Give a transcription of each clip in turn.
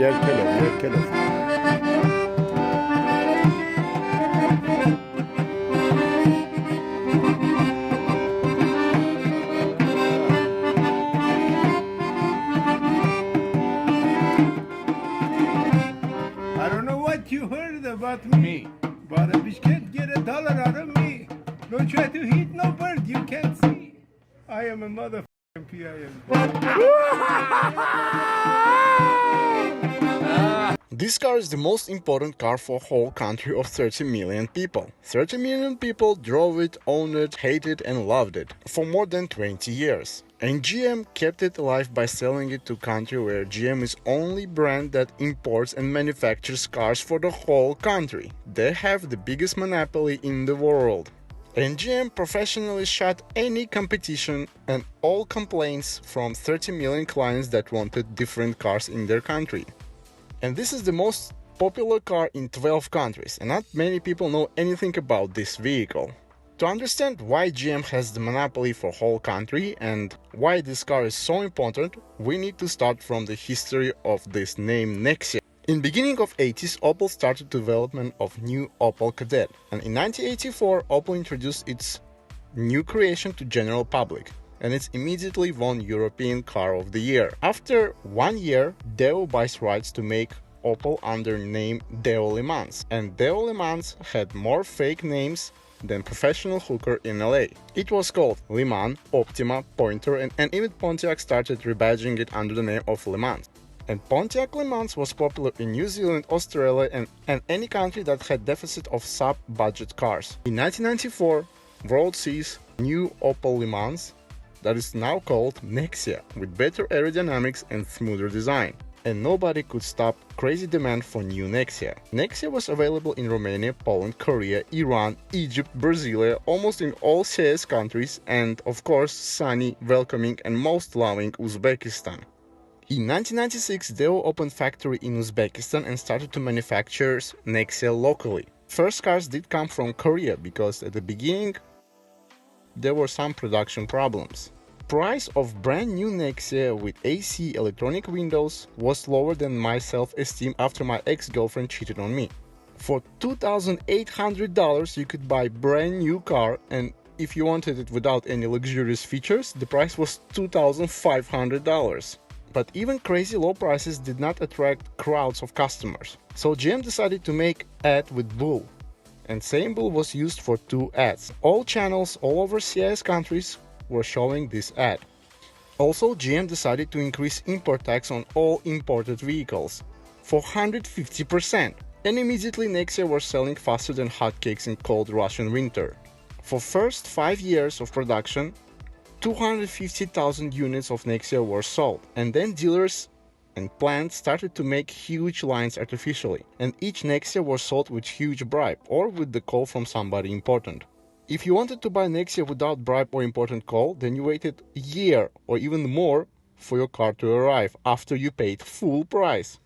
يركلوا. I don't know what you heard about me, but a bitch can't get $1 out of me. Don't try to hit no bird you can't see. I am a motherfucking PIM. This car is the most important car for a whole country of 30 million people. 30 million people drove it, owned it, hated and loved it for more than 20 years. And GM kept it alive by selling it to a country where GM is only brand that imports and manufactures cars for the whole country. They have the biggest monopoly in the world. And GM professionally shut any competition and all complaints from 30 million clients that wanted different cars in their country. And this is the most popular car in 12 countries, and not many people know anything about this vehicle. To understand why GM has the monopoly for whole country and why this car is so important, we need to start from the history of this name Nexia. In beginning of 80s, Opel started development of new Opel Kadett, and in 1984 Opel introduced its new creation to general public, and it's immediately won European Car of the Year. After 1 year, Deo buys rights to make Opel under name Deo Le Mans, and Deo Le Mans had more fake names than professional hooker in LA. It was called Le Mans, Optima, Pointer, and even Pontiac started rebadging it under the name of Le Mans. And Pontiac Le Mans was popular in New Zealand, Australia and any country that had deficit of sub-budget cars. In 1994, world sees new Opel Le Mans that is now called Nexia, with better aerodynamics and smoother design. And nobody could stop crazy demand for new Nexia. Nexia was available in Romania, Poland, Korea, Iran, Egypt, Brazil, almost in all CIS countries, and of course sunny, welcoming and most loving Uzbekistan. In 1996, Deo opened factory in Uzbekistan and started to manufacture Nexia locally. First cars did come from Korea because at the beginning there were some production problems. Price of brand new Nexia with AC electronic windows was lower than my self-esteem after my ex-girlfriend cheated on me. For $2,800 you could buy brand new car, and if you wanted it without any luxurious features, the price was $2,500. But even crazy low prices did not attract crowds of customers. So GM decided to make ad with bull. And same bull was used for 2 ads. All channels all over CIS countries were showing this ad. Also, GM decided to increase import tax on all imported vehicles for 150%. And immediately Nexia were selling faster than hotcakes in cold Russian winter. For first 5 years of production, 250,000 units of Nexia were sold, and then dealers and plants started to make huge lines artificially, and each Nexia was sold with huge bribe or with the call from somebody important. If you wanted to buy Nexia without bribe or important call, then you waited a year or even more for your car to arrive after you paid full price.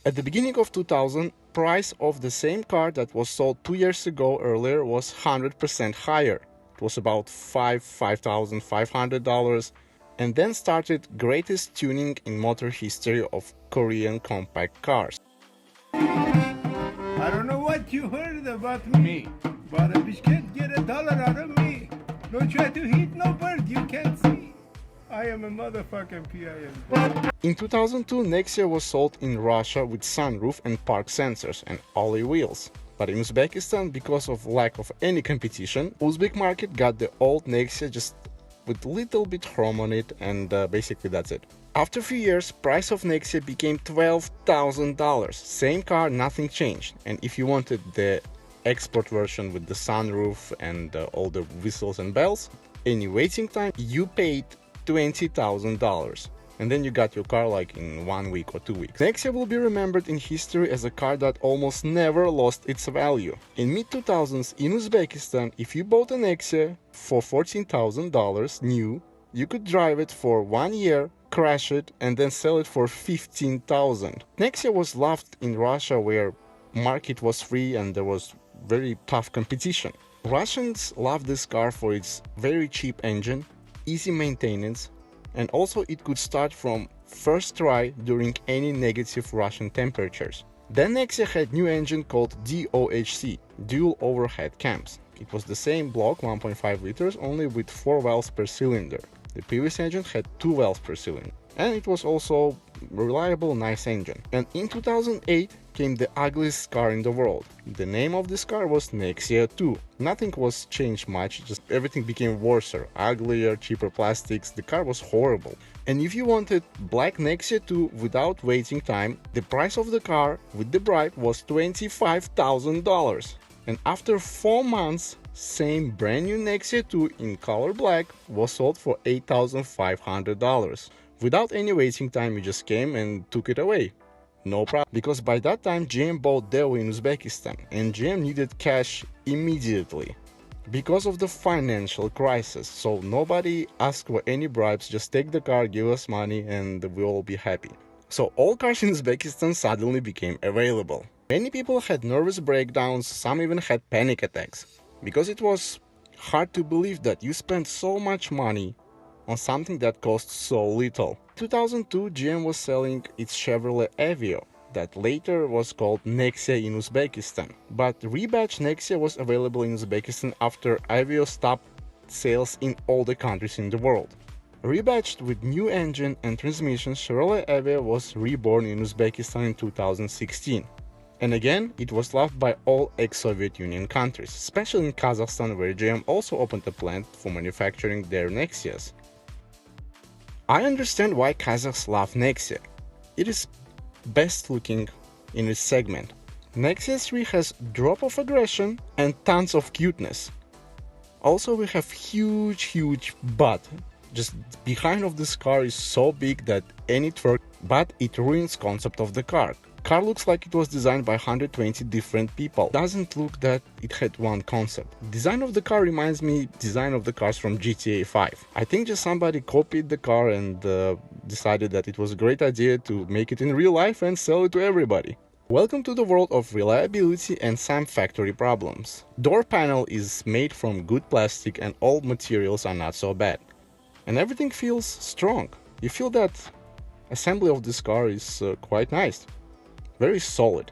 At the beginning of 2000, price of the same car that was sold 2 years ago earlier was 100% higher. It was about $5,500, and then started greatest tuning in motor history of Korean compact cars. I don't know what you heard about me, but a bitch can't get $1 out of me. Don't try to hit no bird you can't see. I am a motherfucking PIM. In 2002, Nexia was sold in Russia with sunroof and park sensors and alloy wheels. But in Uzbekistan, because of lack of any competition, Uzbek market got the old Nexia just with little bit chrome on it, and basically that's it. After a few years, price of Nexia became $12,000. Same car, nothing changed. And if you wanted the export version with the sunroof and all the whistles and bells, any waiting time, you paid $20,000. And then you got your car like in 1 week or 2 weeks. Nexia will be remembered in history as a car that almost never lost its value. In mid-2000s in Uzbekistan, if you bought a Nexia for $14,000 new, you could drive it for 1 year, crash it, and then sell it for $15,000. Nexia was loved in Russia, where market was free and there was very tough competition. Russians love this car for its very cheap engine, easy maintenance, and also it could start from first try during any negative Russian temperatures. Then Nexia had new engine called DOHC, Dual Overhead Cams. It was the same block 1.5 liters only with 4 valves per cylinder. The previous engine had 2 valves per cylinder. And it was also a reliable, nice engine. And in 2008 came the ugliest car in the world. The name of this car was Nexia 2. Nothing was changed much, just everything became worse, uglier, cheaper plastics. The car was horrible. And if you wanted black Nexia 2 without waiting time, the price of the car with the bride was $25,000. And after 4 months, same brand new Nexia 2 in color black was sold for $8,500. Without any waiting time, you just came and took it away. No problem. Because by that time GM bought Daewoo in Uzbekistan and GM needed cash immediately because of the financial crisis. So nobody asked for any bribes, just take the car, give us money, and we'll all be happy. So all cars in Uzbekistan suddenly became available. Many people had nervous breakdowns, some even had panic attacks, because it was hard to believe that you spent so much money on something that costs so little. In 2002, GM was selling its Chevrolet Aveo, that later was called Nexia in Uzbekistan. But rebadged Nexia was available in Uzbekistan after Aveo stopped sales in all the countries in the world. Rebadged with new engine and transmission, Chevrolet Aveo was reborn in Uzbekistan in 2016. And again, it was loved by all ex-Soviet Union countries, especially in Kazakhstan, where GM also opened a plant for manufacturing their Nexias. I understand why Kazakhs love Nexia. It is best looking in its segment. Nexia 3 has drop of aggression and tons of cuteness. Also, we have huge butt. Just behind of this car is so big that any twerk, but it ruins concept of the car. Car looks like it was designed by 120 different people. Doesn't look that it had one concept. Design of the car reminds me design of the cars from GTA 5. I think just somebody copied the car and decided that it was a great idea to make it in real life and sell it to everybody. Welcome to the world of reliability and some factory problems. Door panel is made from good plastic and all materials are not so bad. And everything feels strong. You feel that assembly of this car is quite nice. Very solid.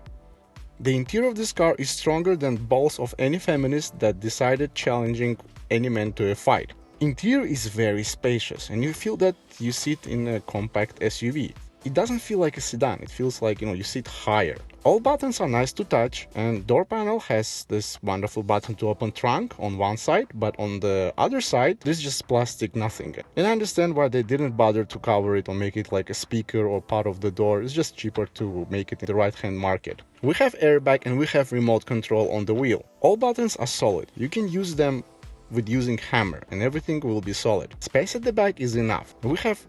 The interior of this car is stronger than balls of any feminist that decided challenging any man to a fight. Interior is very spacious and you feel that you sit in a compact SUV. It doesn't feel like a sedan, it feels like, you sit higher. All buttons are nice to touch and door panel has this wonderful button to open trunk on one side, but on the other side there's just plastic nothing. And I understand why they didn't bother to cover it or make it like a speaker or part of the door. It's just cheaper to make it in the right hand market. We have airbag and we have remote control on the wheel. All buttons are solid. You can use them with using hammer and everything will be solid. Space at the back is enough. We have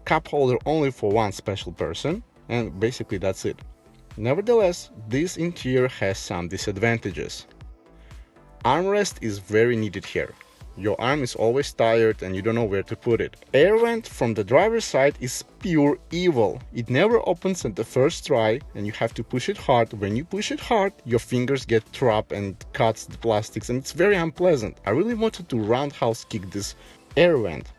cup holder only for one special person and basically that's it. Nevertheless, this interior has some disadvantages. Armrest is very needed here. Your arm is always tired and you don't know where to put it. Air vent from the driver's side is pure evil. It never opens at the first try and you have to push it hard. When you push it hard, your fingers get trapped and cuts the plastics and it's very unpleasant. I really wanted to roundhouse kick this air vent.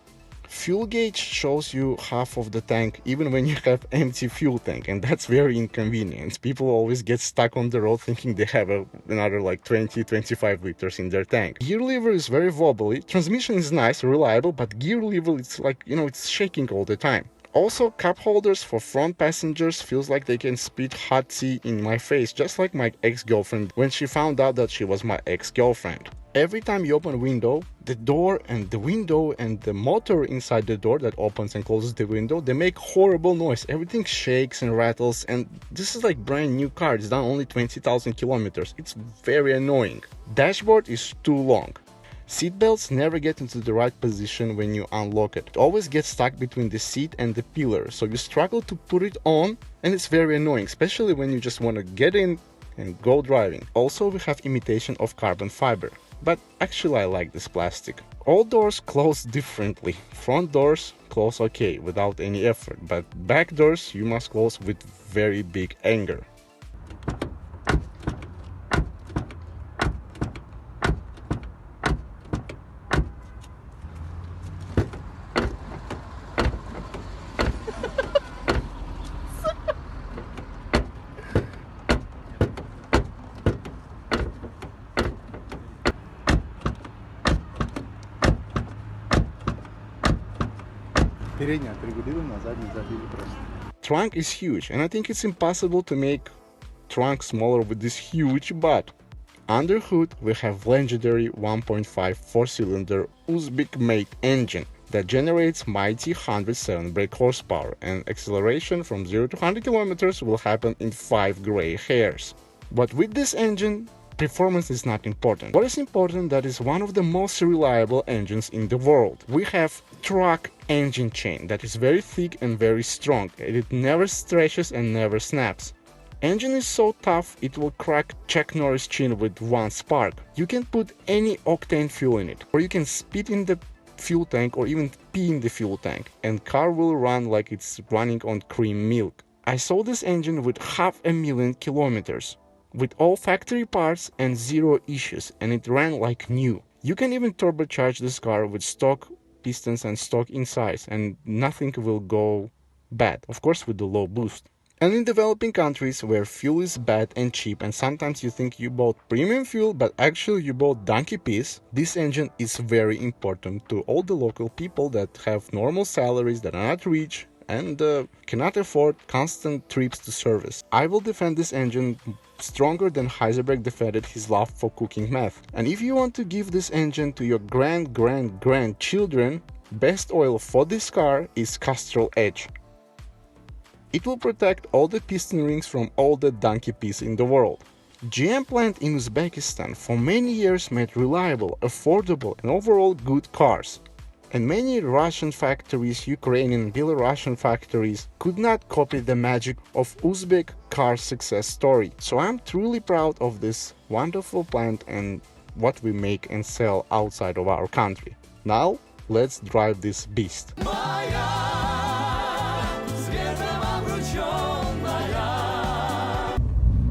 Fuel gauge shows you half of the tank even when you have empty fuel tank, and that's very inconvenient. People always get stuck on the road thinking they have another like 20-25 liters in their tank. Gear lever is very wobbly. Transmission is nice, reliable, but gear lever it's like, it's shaking all the time. Also, cup holders for front passengers feels like they can spit hot tea in my face, just like my ex-girlfriend when she found out that she was my ex-girlfriend. Every time you open a window, the door and the window and the motor inside the door that opens and closes the window, they make horrible noise. Everything shakes and rattles, and this is like brand new car. It's done only 20,000 kilometers. It's very annoying. Dashboard is too long. Seatbelts never get into the right position when you unlock it. It always gets stuck between the seat and the pillar, so you struggle to put it on and it's very annoying, especially when you just want to get in and go driving. Also, we have imitation of carbon fiber, but actually I like this plastic. All doors close differently. Front doors close okay, without any effort, but back doors you must close with very big anger. передний отрегулировал, на задний забили просто. Trunk is huge, and I think it's impossible to make trunk smaller with this huge butt. Under hood, we have legendary 1.5 four-cylinder Uzbek-made engine that generates mighty 107 brake horsepower, and acceleration from 0 to 100 kilometers will happen in 5 gray hairs. But with this engine, performance is not important. What is important, that is one of the most reliable engines in the world. We have truck engine chain that is very thick and very strong, and it never stretches and never snaps. Engine is so tough it will crack Chuck Norris chin with one spark. You can put any octane fuel in it, or you can spit in the fuel tank or even pee in the fuel tank, and car will run like it's running on cream milk. I saw this engine with 500,000 kilometers, with all factory parts and zero issues, and it ran like new. You can even turbocharge this car with stock pistons and stock insides, and nothing will go bad, of course with the low boost. And in developing countries where fuel is bad and cheap, and sometimes you think you bought premium fuel but actually you bought donkey piss, this engine is very important to all the local people that have normal salaries, that are not rich and cannot afford constant trips to service. I will defend this engine stronger than Heisenberg defended his love for cooking meth. And if you want to give this engine to your grandchildren, best oil for this car is Castrol Edge. It will protect all the piston rings from all the donkey piss in the world. GM plant in Uzbekistan for many years made reliable, affordable and overall good cars. And many Russian factories, Ukrainian and Belarusian factories could not copy the magic of Uzbek car success story. So I'm truly proud of this wonderful plant and what we make and sell outside of our country. Now, let's drive this beast.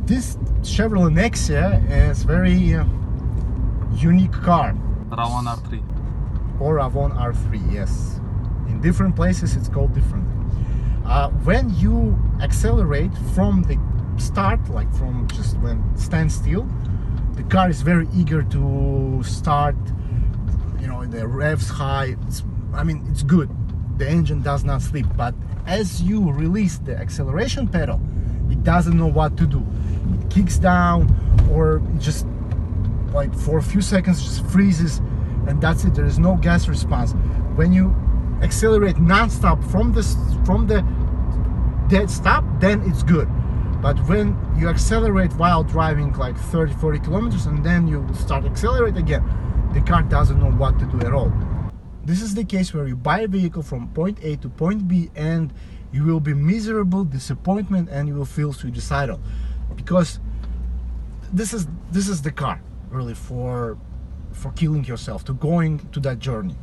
This Chevrolet Nexia is very unique car. Ravon R3. Or Avon R3, yes. In different places it's called differently. When you accelerate from the start, like from just when stand still, the car is very eager to start, you know, the revs high. It's good. The engine does not sleep, but as you release the acceleration pedal, it doesn't know what to do. It kicks down, or it just, like for a few seconds, just freezes, and that's it. There is no gas response. When you accelerate non-stop from the dead stop, then it's good. But when you accelerate while driving like 30-40 kilometers and then you start accelerate again, the car doesn't know what to do at all. This is the case where you buy a vehicle from point A to point B and you will be miserable, disappointment, and you will feel suicidal, because this is the car really for killing yourself, to going to that journey,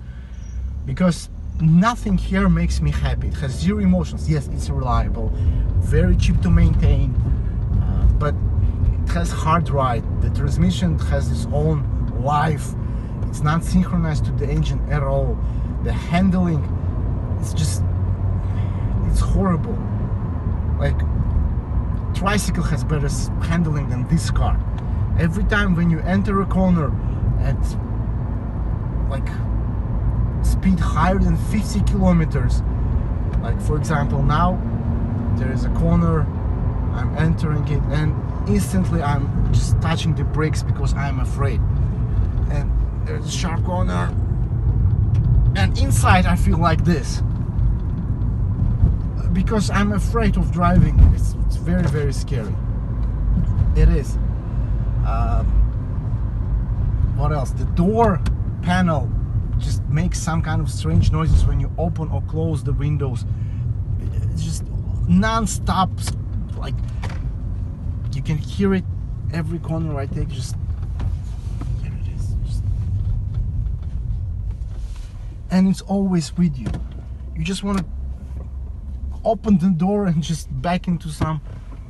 because nothing here makes me happy. It has zero emotions. Yes, it's reliable, very cheap to maintain, but it has hard ride. The transmission has its own life. It's not synchronized to the engine at all. The handling, it's horrible. Like, tricycle has better handling than this car. Every time when you enter a corner at like speed higher than 50 kilometers, like for example now there is a corner, I'm entering it and instantly I'm just touching the brakes because I'm afraid, and there's a sharp corner and inside I feel like this because I'm afraid of driving. It's very, very scary. It is. What else? The door panel just makes some kind of strange noises when you open or close the windows. It's just non-stop, like you can hear it every corner I take. Just here it is. And it's always with you. You just want to open the door and just back into some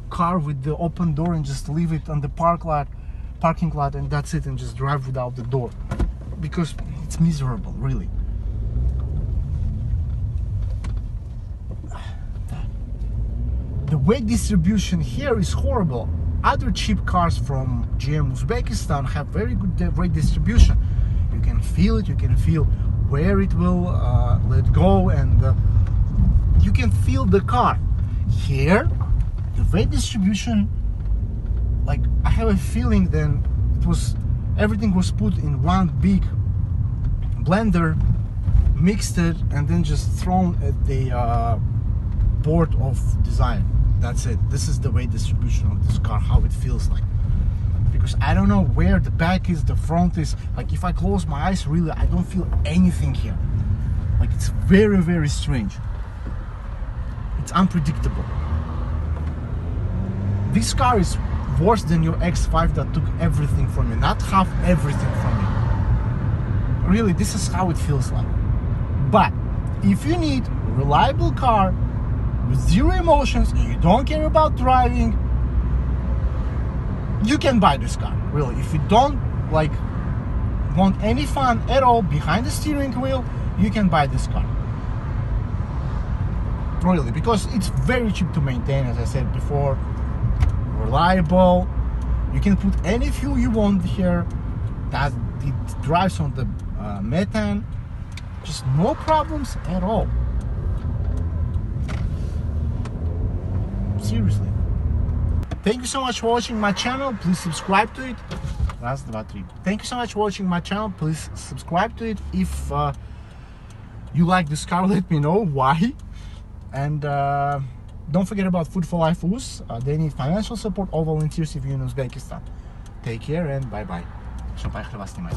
car with the open door and just leave it on the parking lot, and that's it, and just drive without the door, because it's miserable, really. The weight distribution here is horrible. Other cheap cars from GM Uzbekistan have very good weight distribution. You can feel it, you can feel where it will let go, and you can feel the car. Here, the weight distribution, like I have a feeling then everything was put in one big blender, mixed it, and then just thrown at the board of design. That's it. This is the weight distribution of this car, how it feels like. Because I don't know where the back is, the front is. Like if I close my eyes, really, I don't feel anything here. Like it's very, very strange. It's unpredictable. This car is worse than your X5 that took everything from me. Not half everything from me. Really, this is how it feels like. But if you need a reliable car with zero emotions and you don't care about driving, you can buy this car. Really, if you don't like want any fun at all behind the steering wheel, you can buy this car. Really, because it's very cheap to maintain, as I said before. Reliable. You can put any fuel you want here. That it drives on the methane. Just no problems at all. Seriously. Thank you so much for watching my channel. Please subscribe to it. Раз, два, три. Thank you so much for watching my channel. Please subscribe to it. If you like this car, let me know why. And don't forget about Food for Life US. They need financial support or volunteers if you're in Uzbekistan. Take care and bye-bye. Шо поехали вас снимать.